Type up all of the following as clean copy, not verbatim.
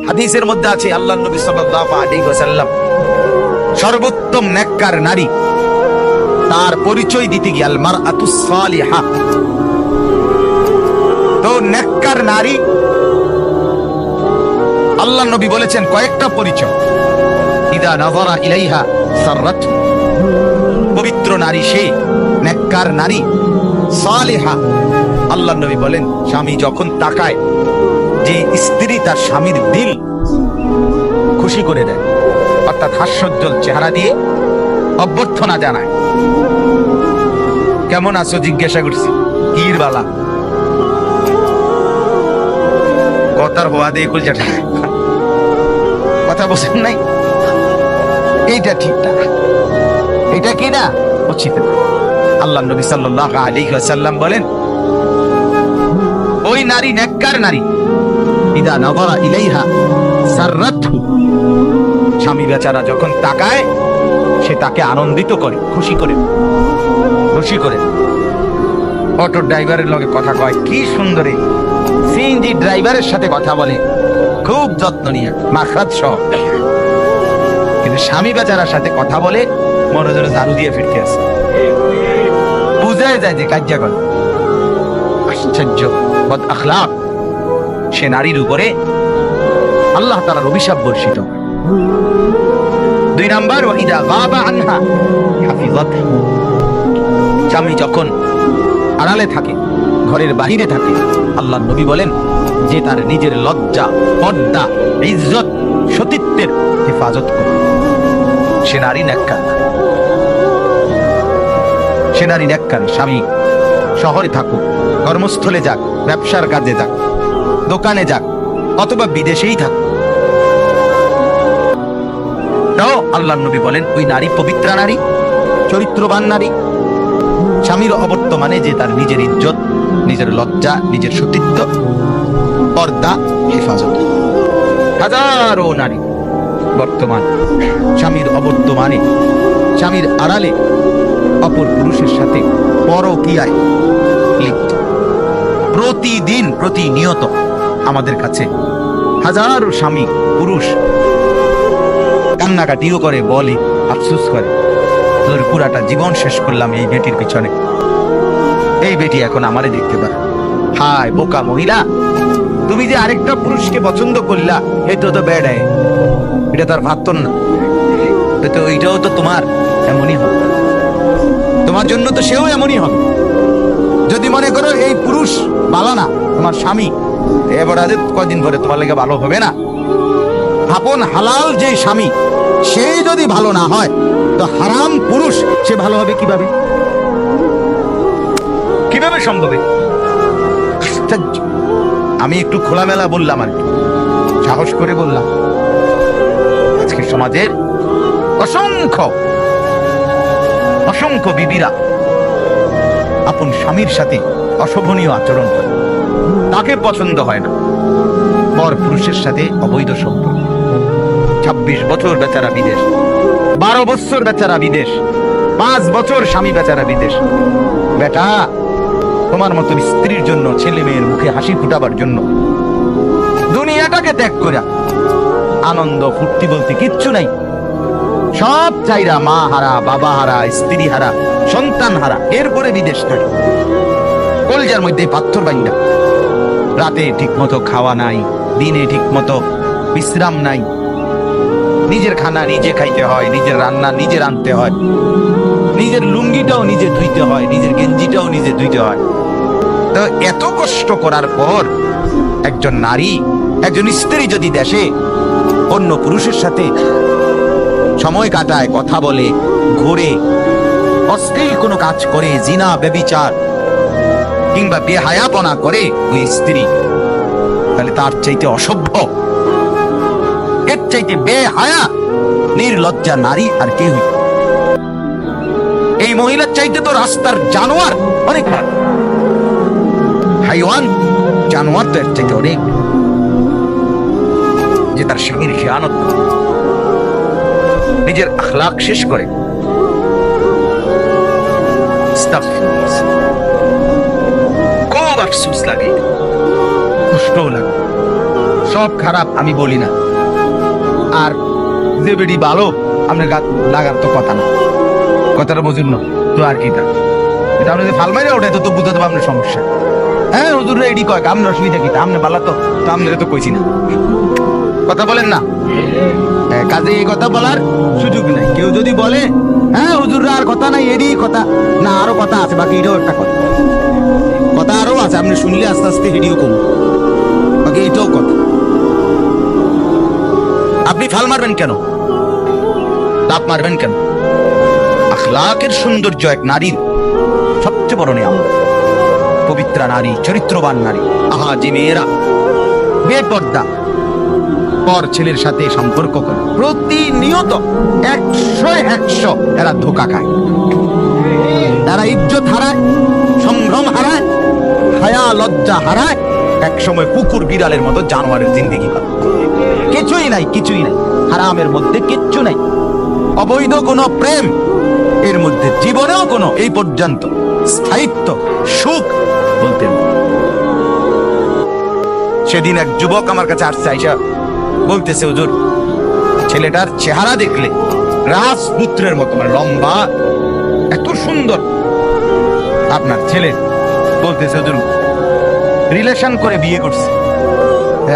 হাদিসের মধ্যে আছে আল্লাহর নবী সাল্লাল্লাহু আলাইহি ওয়াসাল্লাম সর্বোত্তম নেককার নারী তার পরিচয় দিতে গিয়ে আল মারআতুস সালিহা, তো নেককার নারী আল্লাহর নবী বলেছেন কয়েকটা পরিচয়। ইদা নাযারা ইলাইহা সাররাত, পবিত্র নারী সে, নেককার নারী, সালিহা। আল্লাহর নবী বলেন স্বামী যখন তাকায়, যে স্ত্রী তার স্বামীর দিল খুশি করে দেয়, অর্থাৎ হাস্যোজ্জ্বল চেহারা দিয়ে অভ্যর্থনা জানায়। কেমন আছো জিজ্ঞাসা করছি, কির বালা, কথার হওয়া দিয়ে কুলজাটা কথা বলছেন নাই, এইটা ঠিক না, এটা কি না উচিত। আল্লাহ নবী সাল্লাল্লাহু আলাইহি ওয়াসাল্লাম বলেন ওই নারী নেককার নারী, ইদা নাযারা ইলাইহা সাররাতহু, স্বামী বেচারা যখন তাকায় সে তাকে আনন্দিত করে, খুশি করে, খুশি করে। অটো ড্রাইভারের লগে কথা কয়, কি সুন্দর, সিএনজি ড্রাইভারের সাথে কথা বলে খুব যত্ন নিয়ে, মাখরাত সহ। কিন্তু স্বামী বেচারার সাথে কথা বলে মনে যেন ঝাড়ু দিয়ে ফিরতে আছে, বুঝায় যায় যে কার্য করে। আশ্চর্য বদ আখলাক সে নারীর উপরে আল্লাহ তাআলার অভিশাপ বর্ষিত। 2 নাম্বার, ওয়াইদা গাবা আনহা হাফিজাতহু, স্বামী যখন আড়ালে থাকে, ঘরের বাহিরে থাকে, আল্লাহর নবী বলেন যে তার নিজের লজ্জা, পর্দা, ইজ্জত, সতীত্বের হেফাজত করে, সে নারী নেককার। সে নারী নেককার। স্বামী শহরে থাকুক, কর্মস্থলে যাক, ব্যবসার কাজে যাক, দোকানে যাক, অথবা বিদেশেই থাকুক, তাও আল্লাহর নবী বলেন ওই নারী পবিত্রা নারী, চরিত্রবান নারী। স্বামীর অবর্তমানে যে তার নিজের ইজ্জত, নিজের লজ্জা, নিজের সতীত্ব, পর্দা হেফাজত। হাজারো নারী বর্তমান স্বামীর অবর্তমানে, স্বামীর আড়ালে অপর পুরুষের সাথে পরকীয়ায় লিপ্ত। প্রতিদিন, প্রতিনিয়ত আমাদের কাছে হাজারো স্বামী, পুরুষ কান্নাকাটিও করে, বলে, আফসোস করে, তোর পুরাটা জীবন শেষ করলাম এই বেটির পিছনে, এই বেটি এখন আমারে দেখতে পারে। হায় বোকা মহিলা, তুমি যে আরেকটা পুরুষকে পছন্দ করলা, এটা তো বেড়ায়, এটা তার ভাবতন না, তো ওইটাও তো তোমার এমনই হবে, তোমার জন্য তো সেও এমনই হবে। যদি মনে করো এই পুরুষ ভালো না, তোমার স্বামী, এবার আজ কদিন পরে তোমার লেগে ভালো হবে না। আপন হালাল যে স্বামী সে যদি ভালো না হয়, তো হারাম পুরুষ সে ভালো হবে কিভাবে? কিভাবে সম্ভব? আমি একটু খোলামেলা বললাম, আর সাহস করে বললাম। আজকে সমাজের অসংখ্য অসংখ্য বিবিরা আপন স্বামীর সাথে অশোভনীয় আচরণ করে, তাকে পছন্দ হয় না, পর পুরুষের সাথে অবৈধ সম্পর্ক। 26 বছর বেচারা বিদেশ, 12 বছর বেচারা বিদেশ, 5 বছর স্বামী বেচারা বিদেশ। বেটা, তোমার মতো স্ত্রীর জন্য, ছেলে মেয়ের মুখে হাসি ফুটাবার জন্য দুনিয়াটাকে ত্যাগ করে আনন্দ ফুর্তি বলতে কিচ্ছু নাই। সব চাইরা মা হারা, বাবা হারা, স্ত্রী হারা, সন্তান হারা, এরপরে বিদেশ থাকে। কলজার মধ্যে পাথর বাইন্দা, রাতে ঠিক মতো খাওয়া নাই, দিনে ঠিক মতো বিশ্রাম নাই, নিজের খানা নিজে খাইতে হয়, নিজের রান্না নিজে রাঁধতে হয়, নিজের লুঙ্গিটাও নিজে ধুইতে হয়, নিজের গেঞ্জিটাও নিজে ধুইতে হয়। তো এত কষ্ট করার পর একজন নারী, একজন স্ত্রী যদি দেশে অন্য পুরুষের সাথে সময় কাটায়, কথা বলে, ঘুরে, অশ্লীল কোনো কাজ করে, জিনা, ব্যভিচার কিংবা বেহায়াপনা করে ওই স্ত্রী, তাহলে তার চাইতে অসভ্য, এর চাইতে বেহায়া, নির্লজ্জা নারী আর কে হইল? এই মহিলার চাইতে তো রাস্তার জানোয়ার অনেক, হাইওয়ান জানোয়ার তো এর চাইতে অনেক, যে তার স্বামীর খেয়ানত, নিজের আখলাক শেষ করে। খুব আফসোস লাগে, কষ্টও লাগে। সব খারাপ আমি বলি না, আর যে বেডি ভালো আপনার লাগার তো কথা না, কথাটা বুঝুন না তো আর কি, এটা আপনি ফাল মাইরে ওঠে তো বুঝতে পারবেন আপনার সমস্যা। হ্যাঁ হুজুর এডি কয় আপনার অসুবিধা কি, আপনি ভালো তো আপনারা তো কইছি না, কথা বলেন না। কাজে এই কথা বলার সুযোগ নাই। কেউ যদি বলে হ্যাঁ হুজুররা আর কথা নাই, এডি কথা না, আরো কথা আছে, বাকি এটাও একটা কথা, কথা আরো আছে, আপনি শুনলে আস্তে আস্তে হেডিও কম, বাকি এটাও কথা। আপনি ফাল মারবেন কেন, তাপ মারবেন কেন? আখলাকের সৌন্দর্য এক নারীর সবচেয়ে বড় নিয়ামত। পবিত্রা নারী, চরিত্রবান নারী, আহা যে মেয়েরা বেপর্দা পর ছেলের সাথে সম্পর্ক করে প্রতিনিয়ত 100 এরা ধোঁকা খায়, এরা ইজ্জত হারায়, সম্ভ্রম হারায়, হায়া লজ্জা হারায়, এক সময় কুকুর বিড়ালের মতো জানোয়ারের জিন্দেগি করে। কিছুই নাই, কিছুই নাই, হারামের মধ্যে কিচ্ছু নাই, অবৈধ কোনো প্রেম এর মধ্যে জীবনেও কোনো এই পর্যন্ত স্থায়িত্ব সুখ বলতে। সেদিন এক যুবক আমার কাছে আসছে, আইসা বলতেছে হুজুর ছেলেটার চেহারা দেখলে রাজপুত্রের মতো, মানে লম্বা, এত সুন্দর আপনার ছেলে। বলতেছে হুজুর রিলেশন করে বিয়ে করছে,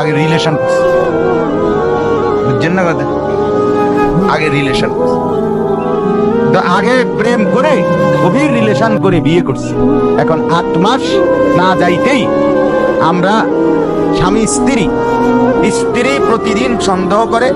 আগে রিলেশন করছে, বুঝছেন না কথা, আগে রিলেশন করছে, তো আগে প্রেম করে গভীর রিলেশন করে বিয়ে করছে। এখন 8 মাস না যাইতেই আমরা স্বামী স্ত্রী, স্ত্রী প্রতিদিন সন্দেহ করে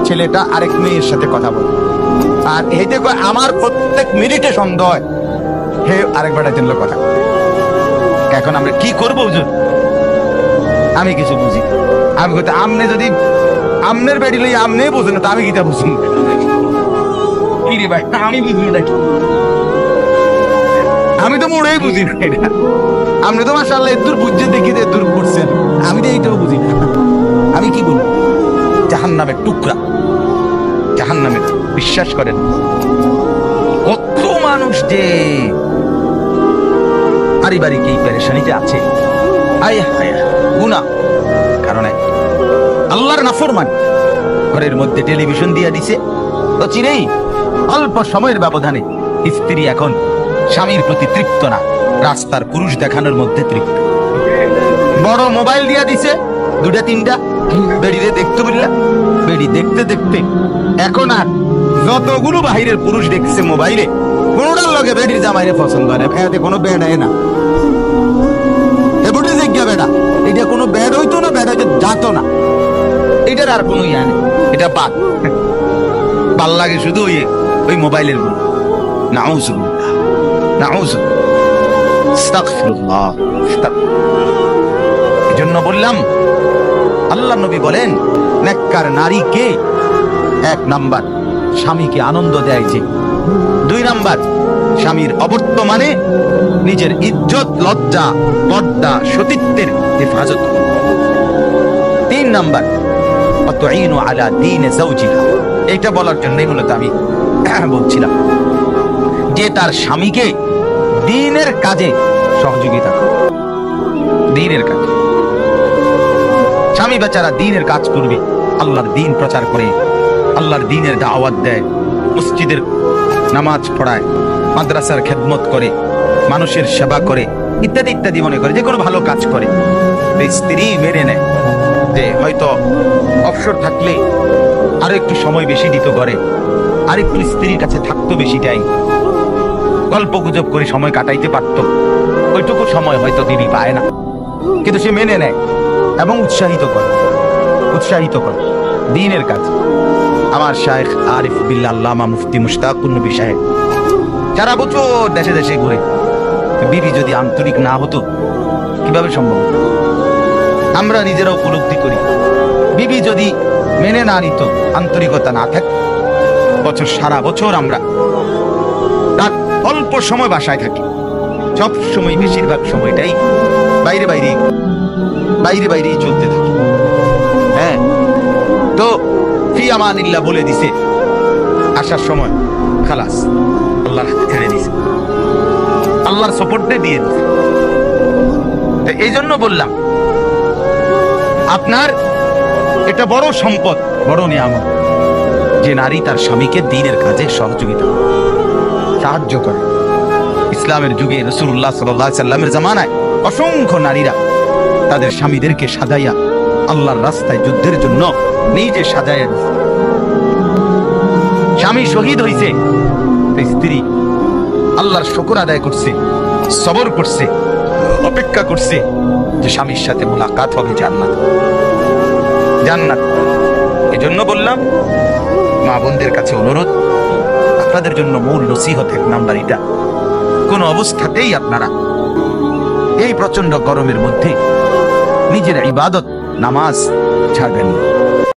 ছেলেটা আরেক মেয়ের সাথে কথা বলে, আর এইতে আমার প্রত্যেক মিনিটে সন্দেহ হয় হে আরেক বেটার জন্য কথা। এখন আমরা কি করবো হুজুর? আমি কিছু বুঝি, আমি বলতে আমনে যদি আমনের বেড়ি লই আমনে বুঝেন না, তো আমি কিটা বুঝুন? কি রে ভাই, আমি বুঝি না, আমি তো মোড়েই বুঝি না এটা। আপনি তো মাশাআল্লাহ এদুর বুঝতে দেখি যে দূর করছেন, আমি তো এইটাও বুঝি না। আমি কি বলবো? জাহান্নামের টুকরা, জাহান্নামের, বিশ্বাস করেন কত মানুষ যে পারিবারিক এই পেরেশানিতে আছে, আয় হায় গুনাহ কারণে আল্লাহর নাফরমান। ঘরের মধ্যে টেলিভিশন দিয়ে দিছে, তো চিনেই অল্প সময়ের ব্যবধানে স্ত্রী এখন স্বামীর প্রতি তৃপ্ত না, রাস্তার পুরুষ দেখানোর মধ্যে তৃপ্ত। বড় মোবাইল দিয়া দিছে 2টা 3টা, বেড়িরে দেখতে বললা, বেড়ি দেখতে দেখতে এখন আর যতগুলো বাহিরের পুরুষ দেখছে মোবাইলে, কোনটার লগে বেড়ির জামাইরে পছন্দ হয় না, এতে কোনো বেড হয় না, এবারে জিজ্ঞা বেড়া, এটা কোনো বেড হইতো না, বেড হইতে যাতো না, এটার আর কোনো ইয়া নেই, এটা বাদ, ভাল লাগে শুধু ওই মোবাইলের গুলো। নাউজুবিল্লাহ, নাউজুবিল্লাহ, আস্তাগফিরুল্লাহ। এজন্য বললাম আল্লাহ নবী বলেন নেককার নারীকে 1 নাম্বার স্বামীকে আনন্দ দেয়, যে 2 নাম্বার স্বামীর অবর্তমানে নিজের ইজ্জত লজ্জা পর্দা সতীত্বের হেফাজত, 3 নাম্বার অতুইনু আলা দীনে যাওজিহা। এটা বলার জন্যই মূলত আমি বলছিলাম যে তার স্বামীকে দ্বীনের কাজে সহযোগিতা করে, দ্বীনের কাজে। স্বামী বেচারা দ্বীনের কাজ করবে, আল্লাহর দ্বীন প্রচার করে, আল্লাহর দ্বীনের দাওয়াত দেয়, মসজিদের নামাজ পড়ায়, মাদ্রাসার খেদমত করে, মানুষের সেবা করে, ইত্যাদি ইত্যাদি, মনে করে যে কোনো ভালো কাজ করে। স্ত্রী মেনে নেয় যে হয়তো অবসর থাকলে আরো একটু সময় বেশি দিত ঘরে, আর একটু স্ত্রীর কাছে থাকতো বেশি টাইম, গল্প গুজব করে সময় কাটাইতে পারতো, ওইটুকু সময় হয়তো দিদি পায় না, কিন্তু সে মেনে নেয় এবং উৎসাহিত করে, উৎসাহিত করে দ্বীনের কাজ। আমার শায়েখ আরিফ বিল্লাহ আল্লামা মুফতি মুশতাকুন নবী সাহেব সারা বছর দেশে দেশে ঘুরে, বিবি যদি আন্তরিক না হতো কিভাবে সম্ভব? আমরা নিজেরা উপলব্ধি করি, বিবি যদি মেনে না নিত, আন্তরিকতা না থাকে, বছর সারা বছর আমরা তার অল্প সময় বাসায় থাকি, সব সময় বেশিরভাগ সময়টাই বাইরে বাইরে বাইরে বাইরেই চলতে থাকি। হ্যাঁ, তো ফি আমানিল্লাহ বলে দিছে, আসার সময় খালাস আল্লাহর হাতে ছেড়ে দিছে, আল্লাহর সাপোর্টে দিয়ে দিছে। এই জন্য বললাম আপনার এটা বড় সম্পদ, বড় নিয়ামত যে নারী তার স্বামীকে দ্বীনের কাজে সহযোগিতা করে, সাহায্য করে। ইসলামের যুগে রাসূলুল্লাহ সাল্লাল্লাহু আলাইহি সাল্লামের জামানায় অসংখ্য নারীরা তাদের স্বামীদেরকে সাজাইয়া আল্লাহর রাস্তায় যুদ্ধের জন্য নিজে সাজাইয়া দিয়েছে। স্বামী শহীদ হইছে, স্ত্রী আল্লাহর শুকর আদায় করছে, সবর করছে, অপেক্ষা করছে যে স্বামীর সাথে মুলাকাত হবে জান্নাত। জান্নাত এজন্য বললাম, মা বোনদের কাছে অনুরোধ, আপনাদের জন্য মূল নসিহত 1 নাম্বার এটা, কোন অবস্থাতেই আপনারা এই প্রচন্ড গরমের মধ্যে নিজের ইবাদত নামাজ ছাড়বেন না।